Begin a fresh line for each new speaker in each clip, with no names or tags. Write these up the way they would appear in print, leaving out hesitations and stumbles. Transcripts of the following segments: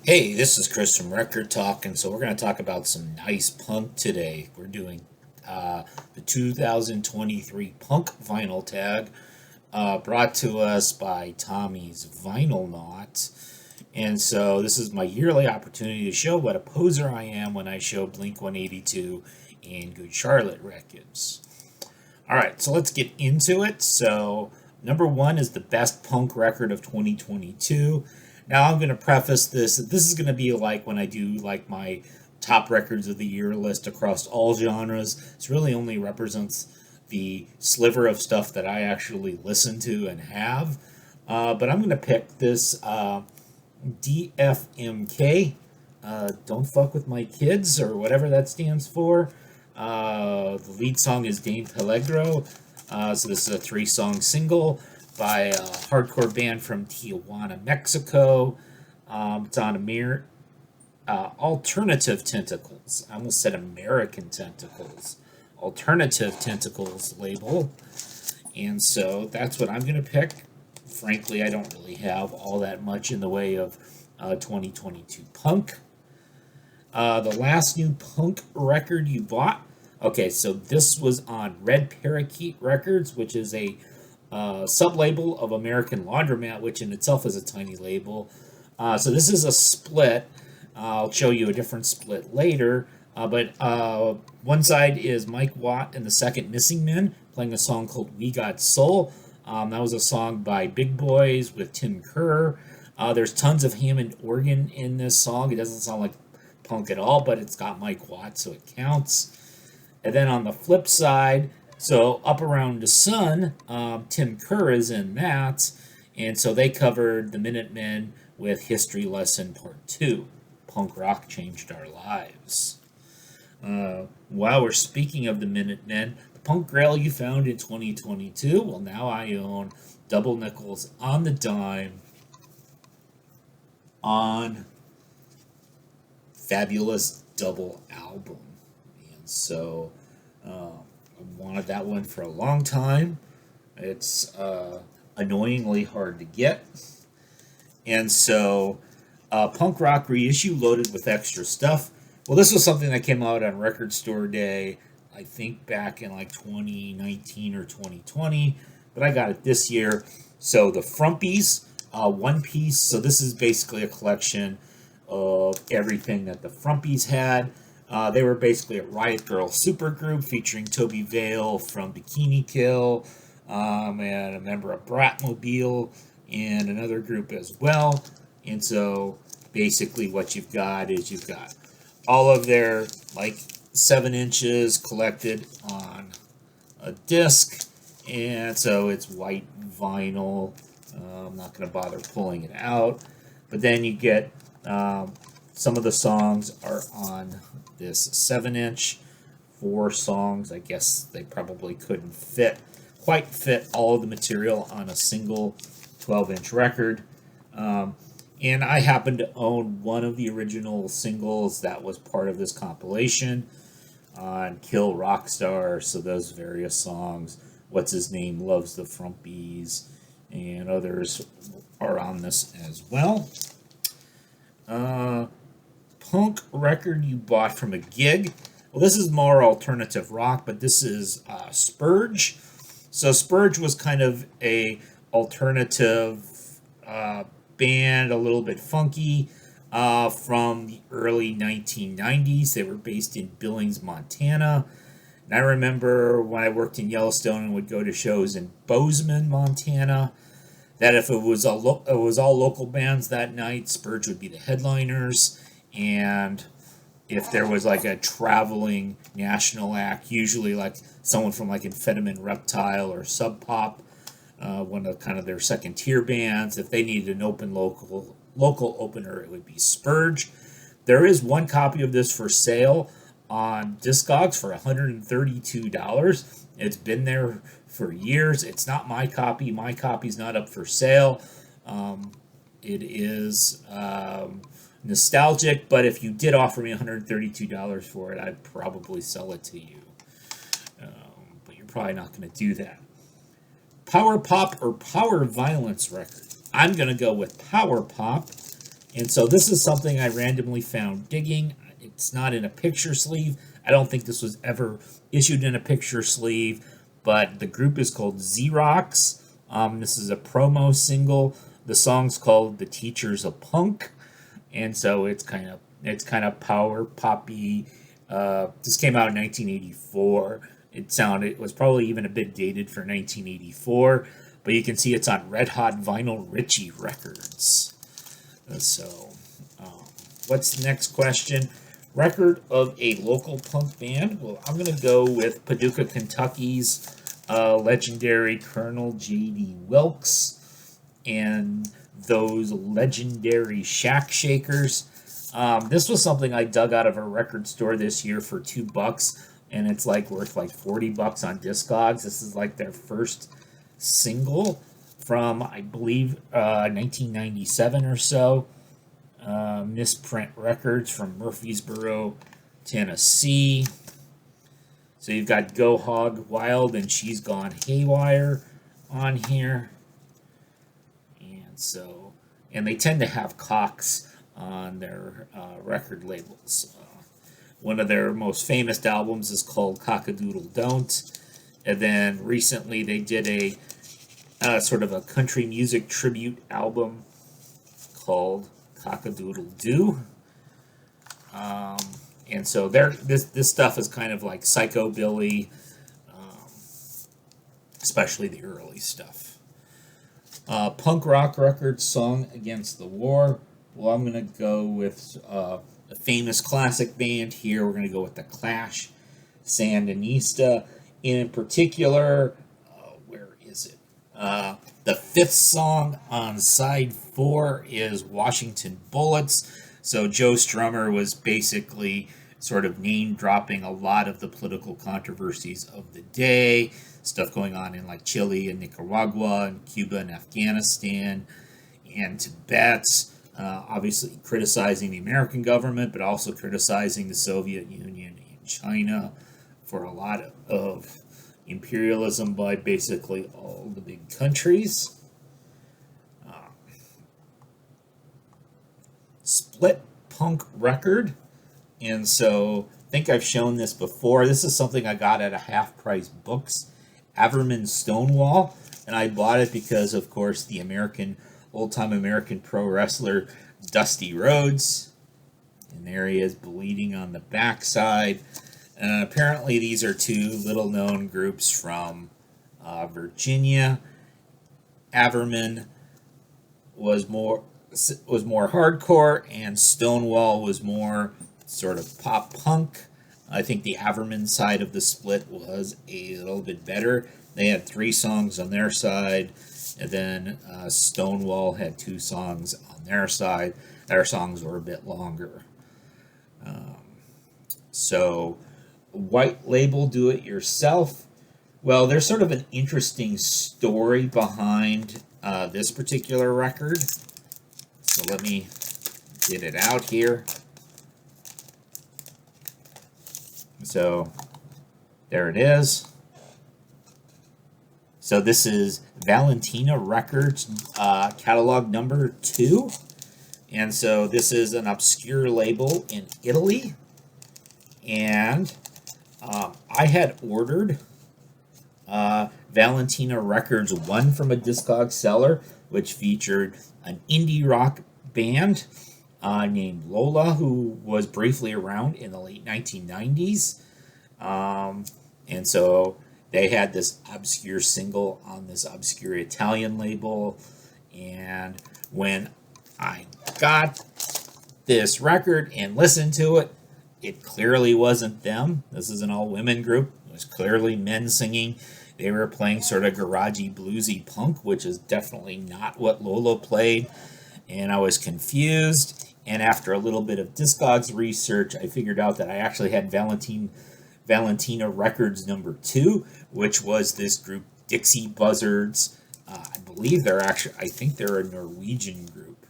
Hey, this is Chris from Rekkid Talk, and so we're going to talk about some nice punk today. We're doing the 2023 Punk Vinyl Tag, brought to us by Tommy's Vinyl Knot. And so this is my yearly opportunity to show what a poser I am when I show Blink 182 and Good Charlotte records. All right, so let's get into it. So, number one is the best punk record of 2022. Now, I'm going to preface this. This is going to be like when I do like my top records of the year list across all genres. This really only represents the sliver of stuff that I actually listen to and have. But I'm going to pick this DFMK. Don't fuck with my kids, or whatever that stands for. The lead song is Dane Peligro. So this is a 3-song single by a hardcore band from Tijuana, Mexico. It's on Alternative Tentacles. I almost said American Tentacles. Alternative Tentacles label. And so that's what I'm going to pick. Frankly, I don't really have all that much in the way of 2022 punk. The last new punk record you bought. Okay, so this was on Red Parakeet Records, which is a sub-label of American Laundromat, which in itself is a tiny label. So this is a split. I'll show you a different split later. But one side is Mike Watt and the Second Missing Men playing a song called We Got Soul. That was a song by Big Boys with Tim Kerr. There's tons of Hammond organ in this song. It doesn't sound like punk at all, but it's got Mike Watt, so it counts. And then on the flip side, so Up Around the Sun, Tim Kerr is in that, and so they covered the Minutemen with History Lesson Part 2. Punk rock changed our lives. While we're speaking of the Minutemen, the punk grail you found in 2022, well, now I own double nickels on the dime on Fabulous Double album. And so I wanted that one for a long time. It's annoyingly hard to get. And so punk rock reissue loaded with extra stuff. Well, this was something that came out on Record Store Day, I think back in like 2019 or 2020, but I got it this year. So the Frumpies, one piece. So this is basically a collection of everything that the Frumpies had. They were basically a Riot Girl supergroup featuring Toby Vale from Bikini Kill, and a member of Bratmobile, and another group as well. And so basically what you've got is you've got all of their like 7 inches collected on a disc, and so it's white vinyl. I'm not going to bother pulling it out, but then you get some of the songs are on this 7-inch, 4 songs. I guess they probably couldn't quite fit all of the material on a single 12-inch record. And I happen to own one of the original singles that was part of this compilation on Kill Rockstar. So those various songs, What's His Name Loves the Frumpies, and others are on this as well. Punk record you bought from a gig. Well, this is more alternative rock, but this is Spurge. So Spurge was kind of a alternative band, a little bit funky, from the early 1990s. They were based in Billings, Montana. And I remember when I worked in Yellowstone and would go to shows in Bozeman, Montana, that if it was all local bands that night, Spurge would be the headliners. And if there was like a traveling national act, usually like someone from like Amphetamine Reptile or Sub Pop, one of kind of their second tier bands, if they needed an open local opener, it would be Spurge. There is one copy of this for sale on Discogs for $132. It's been there for years. It's not my copy. My copy's not up for sale. It is nostalgic, but if you did offer me $132 for it, I'd probably sell it to you. But you're probably not going to do that. Power pop or power violence record? I'm going to go with power pop. And so this is something I randomly found digging. It's not in a picture sleeve. I don't think this was ever issued in a picture sleeve, but the group is called Xerox. This is a promo single. The song's called "The Teacher's a Punk," and so it's kind of power poppy. This came out in 1984. It was probably even a bit dated for 1984, but you can see it's on Red Hot Vinyl Richie Records. So, um, what's the next question? Record of a local punk band? Well, I'm going to go with Paducah, Kentucky's legendary Colonel J.D. Wilkes and those legendary Shack Shakers. This was something I dug out of a record store this year for $2, and it's like worth like $40 on Discogs. This is like their first single from, I believe, 1997 or so. Misprint Records from Murfreesboro, Tennessee. So you've got Go Hog Wild and She's Gone Haywire on here. And they tend to have Cox on their record labels. One of their most famous albums is called Cockadoodle Don't. And then recently they did a sort of a country music tribute album called Cockadoodle Doo. And so this stuff is kind of like psychobilly, especially the early stuff. Punk rock record, Song Against the War. Well, I'm going to go with a famous classic band here. We're going to go with The Clash, Sandinista. In particular, where is it? The fifth song on side 4 is Washington Bullets. So Joe Strummer was basically sort of name dropping a lot of the political controversies of the day, stuff going on in like Chile and Nicaragua and Cuba and Afghanistan and Tibet. Obviously criticizing the American government, but also criticizing the Soviet Union and China for a lot of imperialism by basically all the big countries. Split punk record. And so I think I've shown this before. This is something I got at a Half Price Books, Averman Stonewall. And I bought it because, of course, the old-time American pro wrestler Dusty Rhodes. And there he is bleeding on the backside. Apparently these are two little-known groups from Virginia. Averman was more hardcore, and Stonewall was more sort of pop punk. I think the Averman side of the split was a little bit better. They had 3 songs on their side, and then Stonewall had 2 songs on their side. Their songs were a bit longer. So, white label do-it-yourself. Well, there's sort of an interesting story behind this particular record. So let me get it out here. So there it is. So this is Valentina Records catalog number 2. And so this is an obscure label in Italy. And I had ordered Valentina Records 1 from a Discog seller, which featured an indie rock band named Lola, who was briefly around in the late 1990s. And so they had this obscure single on this obscure Italian label. And when I got this record and listened to it, it clearly wasn't them. This is an all-women group. It was clearly men singing. They were playing sort of garagey, bluesy punk, which is definitely not what Lola played. And I was confused. And after a little bit of Discogs research, I figured out that I actually had Valentina Records number 2, which was this group Dixie Buzzards. I think they're a Norwegian group.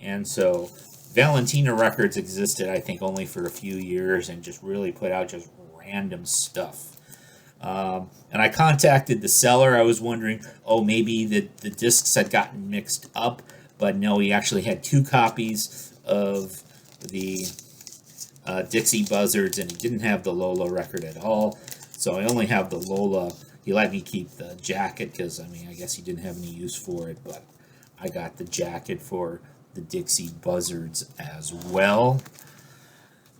And so Valentina Records existed, I think, only for a few years and just really put out just random stuff. And I contacted the seller. I was wondering, maybe the discs had gotten mixed up. but no, he actually had 2 copies of the Dixie Buzzards, and he didn't have the Lola record at all. So I only have the Lola. He let me keep the jacket because, I mean, I guess he didn't have any use for it, but I got the jacket for the Dixie Buzzards as well.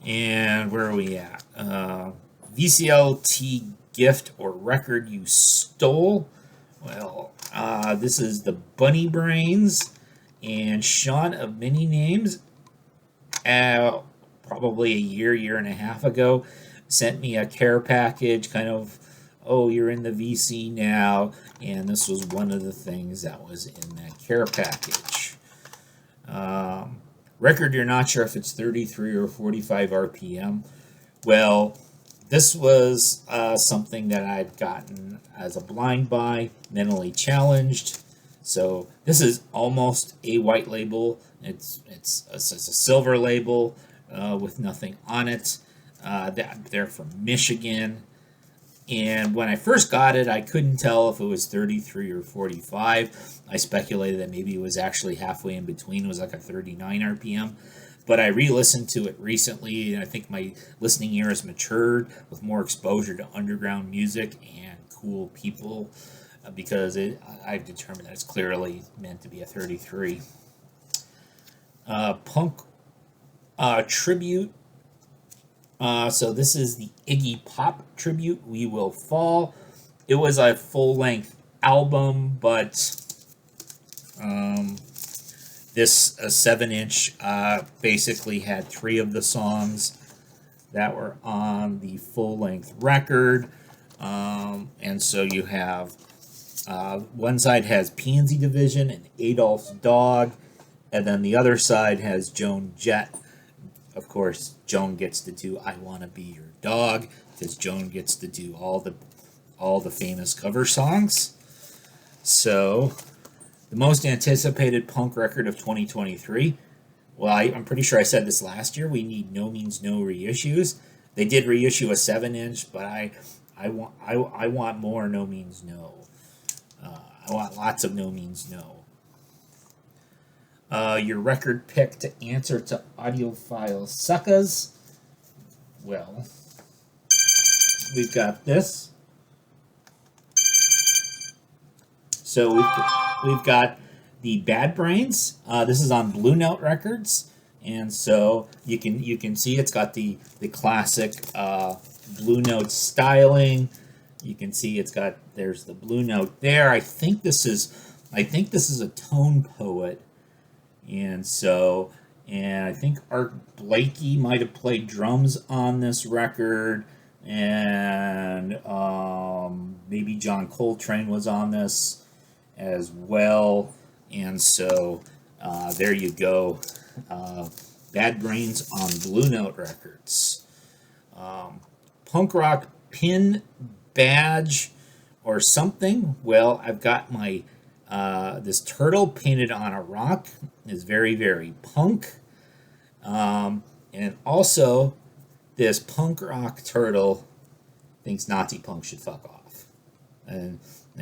And where are we at? VCLT gift or record you stole. Well, this is the Bunny Brains and Sean of Many Names. Probably a year and a half ago, sent me a care package, kind of, oh, you're in the VC now, and this was one of the things that was in that care package. Record, you're not sure if it's 33 or 45 RPM. Well, this was something that I'd gotten as a blind buy, mentally challenged. So this is almost a white label. It's a silver label with nothing on it. They're from Michigan. And when I first got it, I couldn't tell if it was 33 or 45. I speculated that maybe it was actually halfway in between. It was like a 39 RPM. But I re-listened to it recently, and I think my listening ear has matured with more exposure to underground music and cool people, because I've determined that it's clearly meant to be a 33. Punk tribute. So this is the Iggy Pop tribute, We Will Fall. It was a full-length album, but this 7-inch basically had 3 of the songs that were on the full-length record. And so you have one side has Pansy Division and Adolph's Dog, and then the other side has Joan Jett. Of course, Joan gets to do I Wanna Be Your Dog, because Joan gets to do all the famous cover songs. So, the most anticipated punk record of 2023. Well, I'm pretty sure I said this last year. We need No Means No reissues. They did reissue a 7-inch, but I want more No Means No. I want lots of No Means No. Your record pick to answer to audiophile suckers. Well, we've got this. So we've got the Bad Brains. This is on Blue Note Records, and so you can see it's got the classic Blue Note styling. You can see there's the Blue Note there. I think this is a tone poet. And I think Art Blakey might have played drums on this record, and maybe John Coltrane was on this as well. And so there you go. Bad Brains on Blue Note Records. Punk rock pin badge or something. Well, I've got my this turtle painted on a rock. Is very, very punk. And also, this punk rock turtle thinks Nazi punk should fuck off. And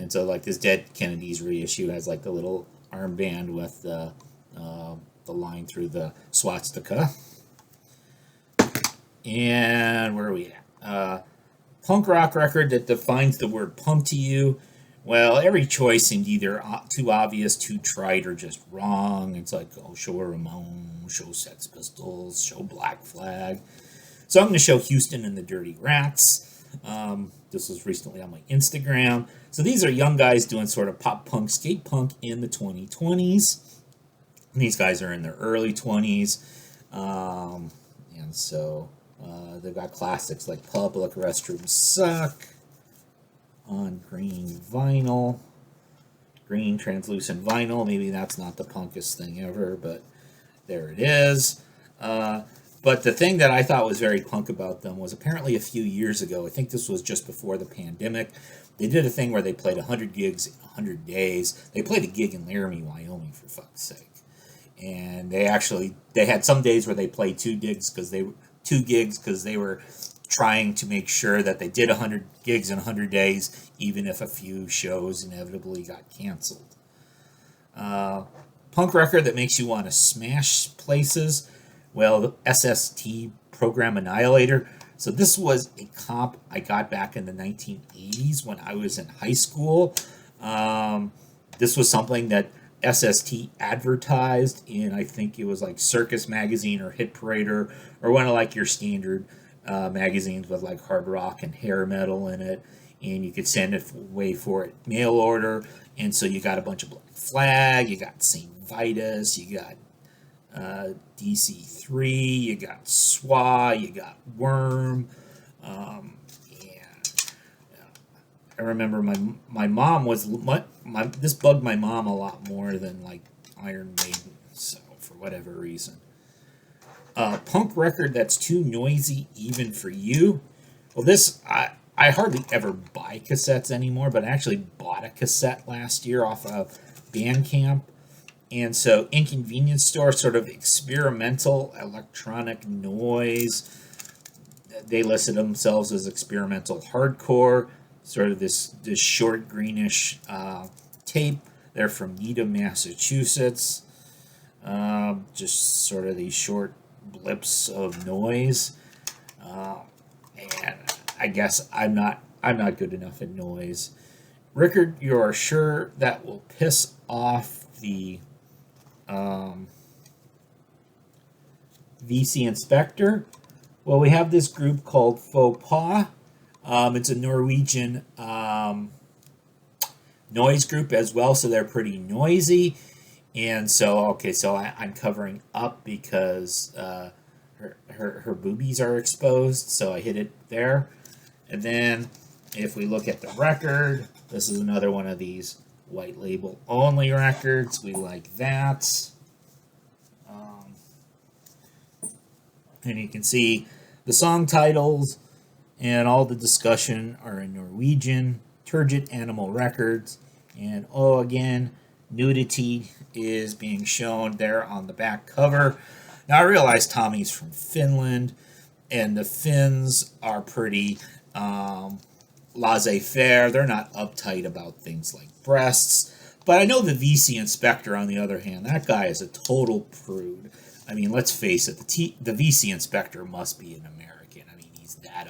so, like, this Dead Kennedys reissue has, like, the little armband with the line through the swastika. And where are we at? Punk rock record that defines the word punk to you. Well, every choice seemed either too obvious, too trite, or just wrong. It's like, oh, show a Ramone, show Sex Pistols, show Black Flag. So I'm going to show Houston and the Dirty Rats. This was recently on my Instagram. So these are young guys doing sort of pop punk, skate punk in the 2020s. And these guys are in their early 20s. And so they've got classics like Public Restrooms Suck on green vinyl, green translucent vinyl. Maybe that's not the punkest thing ever, but there it is. But the thing that I thought was very punk about them was apparently a few years ago, I think this was just before the pandemic, they did a thing where they played 100 gigs in 100 days. They played a gig in Laramie, Wyoming, for fuck's sake. And they had some days where they played 2 gigs because they were trying to make sure that they did 100 gigs in 100 days, even if a few shows inevitably got canceled. Punk record that makes you want to smash places. Well, the SST Program Annihilator. So this was a comp I got back in the 1980s when I was in high school. Um, this was something that SST advertised in, I think it was like Circus Magazine or Hit Parader, or one of like your standard magazines with like hard rock and hair metal in it. And you could send it away for it mail order. And so you got a bunch of Black Flag, you got St. Vitus, you got DC3, you got SWA, you got Worm. And I remember my mom was this bugged my mom a lot more than like Iron Maiden. So for whatever reason, punk record that's too noisy even for you. Well, this I hardly ever buy cassettes anymore, but I actually bought a cassette last year off of Bandcamp. And so, Inconvenience Store, sort of experimental electronic noise. They listed themselves as experimental hardcore, sort of this short greenish tape. They're from Needham, Massachusetts. Just sort of these short blips of noise. And I guess I'm not good enough at noise. Rekkid, you are sure that will piss off the VC Inspector? Well, we have this group called Faux Pas. It's a Norwegian noise group as well, so they're pretty noisy. And so, okay, so I'm covering up because her boobies are exposed, so I hit it there. And then if we look at the record, this is another one of these white label only records. We like that. And you can see the song titles and all the discussion are in Norwegian. Turgid Animal Records. And again, nudity is being shown there on the back cover. Now I realize Tommy's from Finland, and the Finns are pretty laissez-faire. They're not uptight about things like breasts. But I know the VC Inspector, on the other hand, that guy is a total prude. I mean, let's face it, the VC Inspector must be an American. I mean, he's that